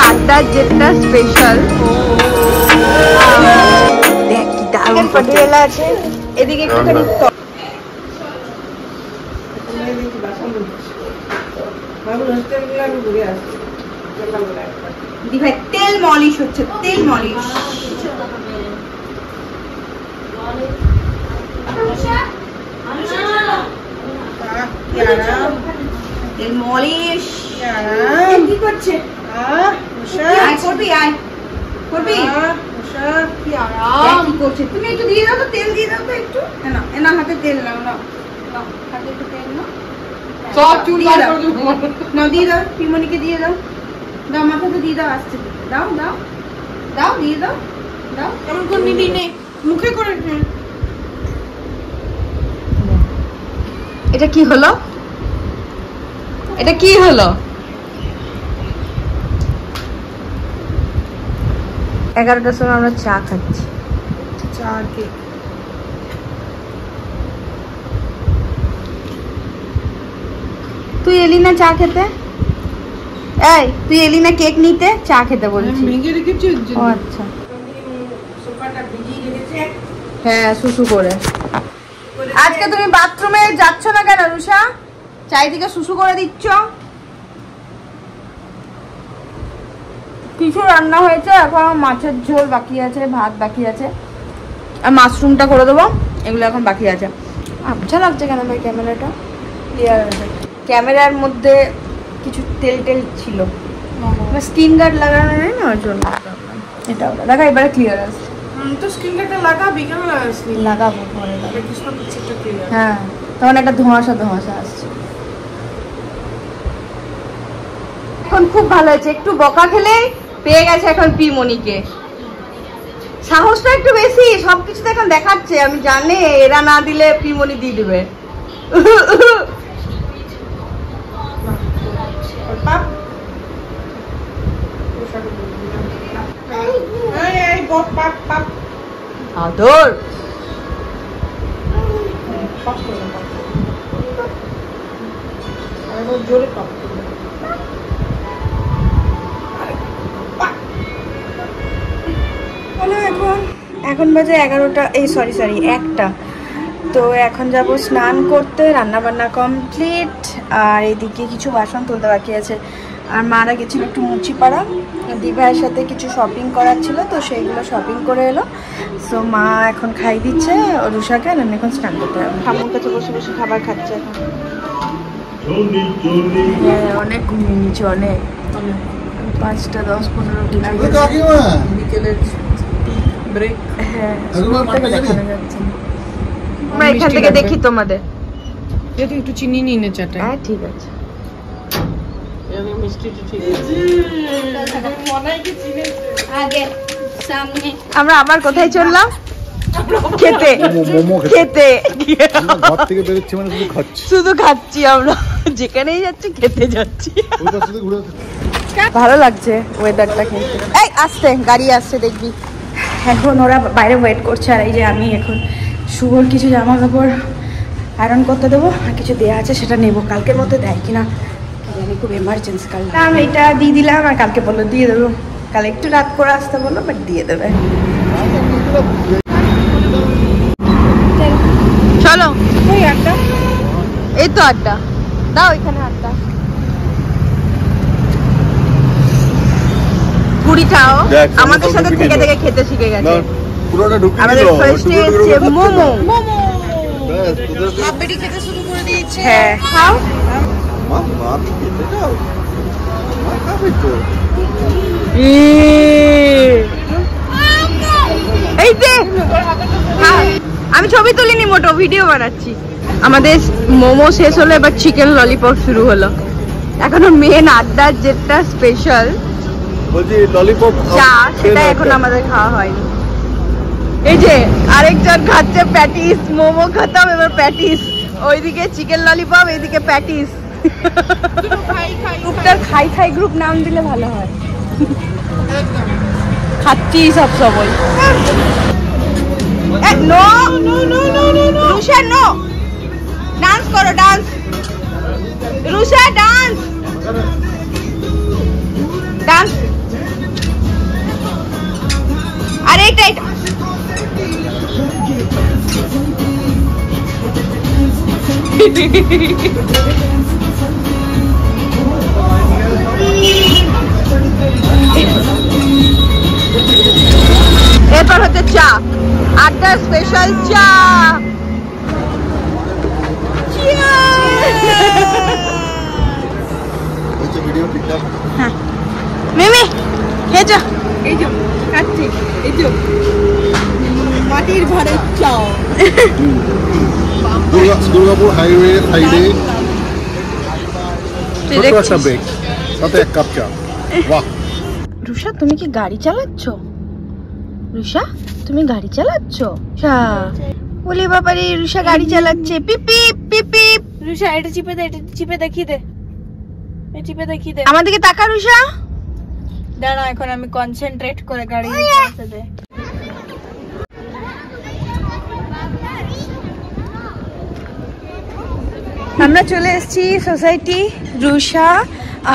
আড্ডা যেটা স্পেশাল দেখ কি দারুণ পটেলা আছে এদিকে একটুখানি ভাই তেল মলিশ হচ্ছে তেল মলিশ তেল মলিশ কি করছে করবি আয় করবি কি আরাম করছে তুমি একটু দিয়ে দাও তো তেল দিয়ে দাও তো একটু না হাতে তেল নাও না হাতে একটু তেল নাও সব চুল না দিয়ে দাও পিমনিকে দিয়ে দাও দাও মাথাতে দিয়ে দাও আসতে দাও দাও দাও দিয়ে দাও দাও কেমন করে নিবি নে মুখে করে এটা কি হলো এটা কি হলো 11টার সময় আমরা চা খাচ্ছি চা কে তুই এলি না চা খেতে এই তুই এলি না কেক নিতে চা খেতে বলছি ও আচ্ছা হ্যাঁ সুসু করে আজকে তুমি বাথরুমে যাচ্ছ না কেন রুষা চারিদিকে সুসু করে দিচ্ছ কিছু রান্না হয়েছে এখন মাছের ঝোল বাকি আছে ভাত বাকি আছে আর মাশরুমটা করে দেবো এগুলো এখন বাকি আছে আচ্ছা লাগছে কেন ভাই ক্যামেরাটা ক্লিয়ার আছে ক্যামেরার মধ্যে কিছু তেল টেল ছিল স্ক্রিন গার্ড লাগানো নেই না ওর জন্য এটা ওটা দেখা এবারে ক্লিয়ার আছে তো স্ক্রিন গার্ডটা লাগাবি কেন লাগাসনি লাগাবো পরে হ্যাঁ তখন একটা ধোঁয়াশা ধোঁয়াশা আসছে এখন খুব ভালো হয়েছে একটু বকা খেলে পেয়ে গেছে এখন পিমনিকে সাহসটা একটু বেশি সবকিছুতে এখন দেখাচ্ছে আমি জানি এরা না দিলে পিমনি দিয়ে দেবে আদর জোরে পাপ এখন বাজে 11টা এই সরি 1টা তো এখন যাব স্নান করতে রান্না বান্না কমপ্লিট আর এদিকে কিছু বাসন তুলতে বাকি আছে আর মারা গেছিল একটু মুচিপাড়া দিভাইয়ের সাথে কিছু শপিং করার ছিল তো সেইগুলো শপিং করে এলো সো মা এখন খাই দিচ্ছে রুষাকে আর আমি এখন স্নান করতে যাবো ঠাম্মুর কাছে বসে বসে খাবার খাচ্ছে এখন হ্যাঁ অনেক ঘুমিয়ে নিচ্ছে অনেক 5টা 10-15 বিকেলের ব্রেক হ্যাঁ দেখানো যাচ্ছে আমরা এখান থেকে দেখি তোমাদের যদি একটু চিনি নিয়ে নে চাটা হ্যাঁ ঠিক আছে আমরা আবার কোথায় চললাম খেতে খেতে শুধু খাচ্ছি আমরা যেখানেই যাচ্ছি খেতে যাচ্ছি ভালো লাগছে ওয়েদারটা কিন্তু এই আসছে গাড়ি আসছে দেখবি এখন ওরা বাইরে ওয়েট করছে আর এই যে আমি এখন শুভর কিছু জামা কাপড় আয়রন করতে দেবো আর কিছু দেওয়া আছে সেটা নেবো কালকের মধ্যে দেয় কিনা জানি খুব এমার্জেন্সি কাল আমি এটা দিয়ে দিলাম আর কালকে বললো দিয়ে দেবো কাল একটু রাত করে আসতে বললো বাট দিয়ে দেবে চলো ওই আড্ডা এই তো আড্ডা দাও এখানে আড্ডা পুরিটাও আমাদের সাথে থেকে থেকে খেতে শিখে গেছে আমাদের ফার্স্টে এসছে মোমো হাফবেটি খেতে শুরু করে দিয়েছে হ্যাঁ খাও এই যে আমি ছবি তুলিনি মোটো ভিডিও বানাচ্ছি আমাদের মোমো শেষ হলো এবার চিকেন ললিপপ শুরু হলো এখনো মেন আড্ডার যেটা স্পেশাল ললিপপ চা সেটা এখন আমাদের খাওয়া হয়নি এই যে আরেকজন খাচ্ছে প্যাটিস মোমো খতম এবার প্যাটিস ওইদিকে চিকেন ললিপপ এইদিকে প্যাটিস গ্রুপটার খাই গ্রুপ নাম দিলে ভালো হয় খাচ্ছি সব সবাই no no no no no no Rusha no dance করো ডান্স রুষা ডান্স ডান্স। আরে এটা এটা এরপর হচ্ছে চা, আড্ডা স্পেশাল চা। মিমি এই যে খাচ্ছি, এই যে মাটির ঘরের চা। দুর্গাপুর হাইওয়ে সাইডে একটা ব্রেক, সাথে এক কাপ চা। বাহ রুষা, তুমি কি গাড়ি চালাচ্ছ? রুষা, তুমি গাড়ি চালাচ্ছ? বলি বাবারে, রুষা গাড়ি চালাচ্ছে। পিপ পিপ পিপ পিপ। রুষা এটা চিপে দে, এটা চিপে দেখিয়ে দে, এই চিপে দেখিয়ে দে। আমার দিকে তাকা রুষা। দাঁড়া, এখন আমি কনসেন্ট্রেট করে গাড়ি চালাতে দে। আমরা চলে এসেছি সোসাইটি। রুষা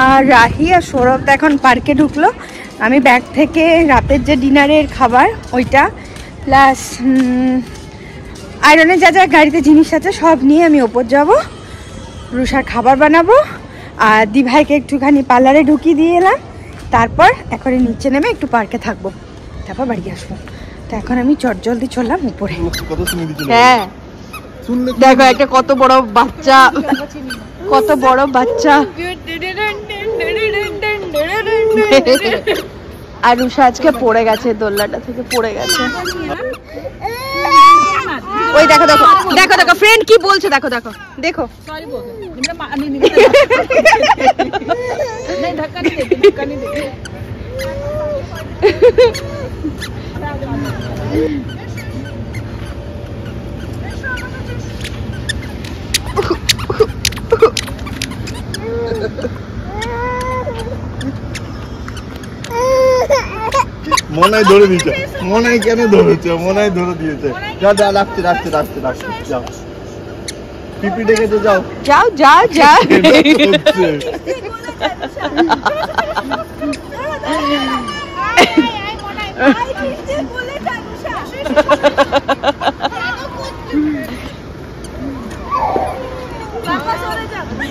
আর রাহি আর সৌরভ এখন পার্কে ঢুকলো। আমি ব্যাগ থেকে রাতের যে ডিনারের খাবার ওইটা প্লাস আয়রনের যা যা গাড়িতে জিনিস আছে সব নিয়ে আমি ওপর যাব। রুষার খাবার বানাবো আর দিভাইকে একটুখানি পার্লারে ঢুকিয়ে দিয়ে এলাম। তারপর এখন নিচে নেমে একটু পার্কে থাকবো, তারপর বাড়ি আসবো। তো এখন আমি চটজলদি চললাম উপরে। হ্যাঁ দেখো একটা কত বড় বাচ্চা, কত বড় বাচ্চা। আর রুষা আজকে পড়ে গেছে, দোলনাটা থেকে পড়ে গেছে। ওই দেখো দেখো দেখো দেখো ফ্রেন্ড কি বলছে, দেখো দেখো দেখো। মনে ধরে দিয়েছে, মনে কেন ধরেছে, মনে ধরে দিয়েছে। যা যা রাখতে রাখতে রাখতে রাখতে যাও, পিপি ডেকে যাও যাও যাও যাও।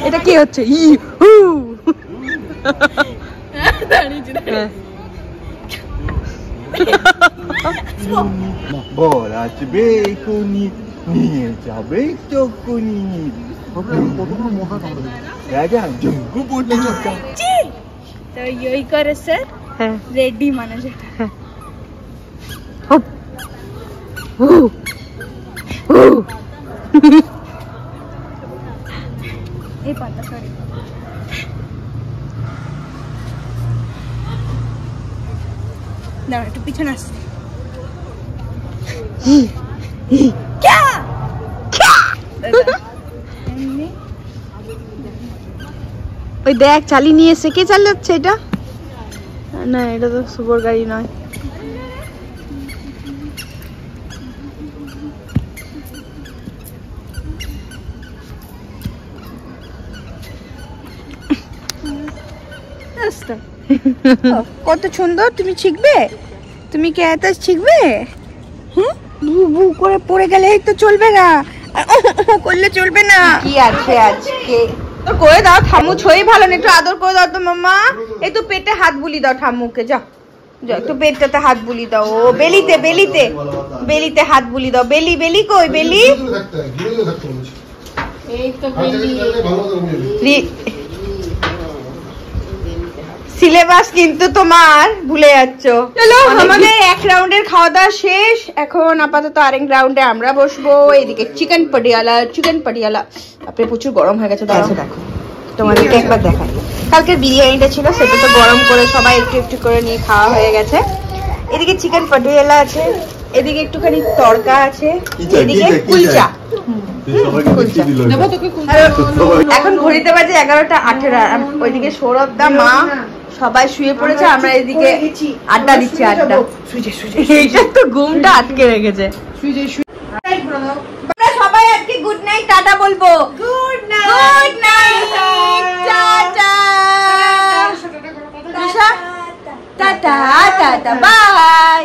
এটা কি হচ্ছে? বল আসবে এখুনি, নিয়ে যাবে চকুনি। রাজা জঙ্গু বলে তো यही করে স্যার। হ্যাঁ রেডি মানে যেটা। এই পাতা সরি না, একটু পিছনে আসছে। ওই দেখ চালিয়ে নিয়ে এসে কে চালাচ্ছে এটা? না এটা তো সুপার গাড়ি নয়। কত সুন্দর, তুমি শিখবে? তুমি কি এত শিখবে? ভু ভু করে পড়ে গেলে তো চলবে না, করলে চলবে না। কি আছে আজকে করে দাও ঠাম্মু, ছই ভালো না, একটু আদর করে দাও তো মাম্মা। একটু পেটে হাত বুলি দাও ঠাম্মুকে, যাও যাও একটু পেটটাতে হাত বুলি দাও। ও বেলিতে বেলিতে বেলিতে হাত বুলি দাও। বেলি বেলি কই বেলি? এই তো বেলি। সিলেবাস কিন্তু তোমার ভুলে যাচ্ছ। চলো আমাদের এক রাউন্ডের খাওয়া দাওয়া শেষ, এখন আপাতত আরেক রাউন্ডে আমরা বসবো। এদিকে চিকেন পাটিয়ালা, চিকেন পাটিয়ালা আপনি প্রচুর গরম হয়ে গেছে। দেখো দেখো তোমাদেরকে একবার দেখাই। কালকের বিরিয়ানিটা ছিল সেটা তো গরম করে সবাই একটু একটু করে নিয়ে খাওয়া হয়ে গেছে। এদিকে চিকেন পাটিয়ালা আছে, এদিকে একটুখানি তড়কা আছে, এদিকে কুলচা। এখন ঘড়িতে বাজে 11:18। ওইদিকে সৌরভ দা মা সবাই শুয়ে পড়েছে, আমরা এদিকে আড্ডা দিচ্ছি। আড্ডা এইটা তো ঘুমটা আটকে রেখেছে। আমরা সবাই আজকে গুড নাইট টাটা বলবো। Good night, good night, tata. Tata bye.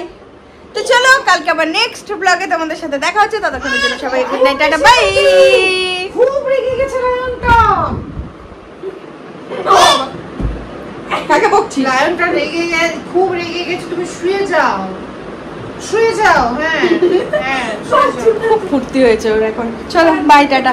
তো চলো কালকে আবার নেক্সট ব্লগে তোমাদের সাথে দেখা হচ্ছে, ততক্ষণের জন্য সবাই গুড নাইট, টাটা বাই। খুব রেগে গেছে লায়নটা। কাকে বকছিস? লায়নটা খুব রেগে গেছে। তুমি শুয়ে যাও, শুয়ে যাও। হ্যাঁ হ্যাঁ, খুব ফুর্তি হয়েছে ওর এখন। চলো বাই টাটা।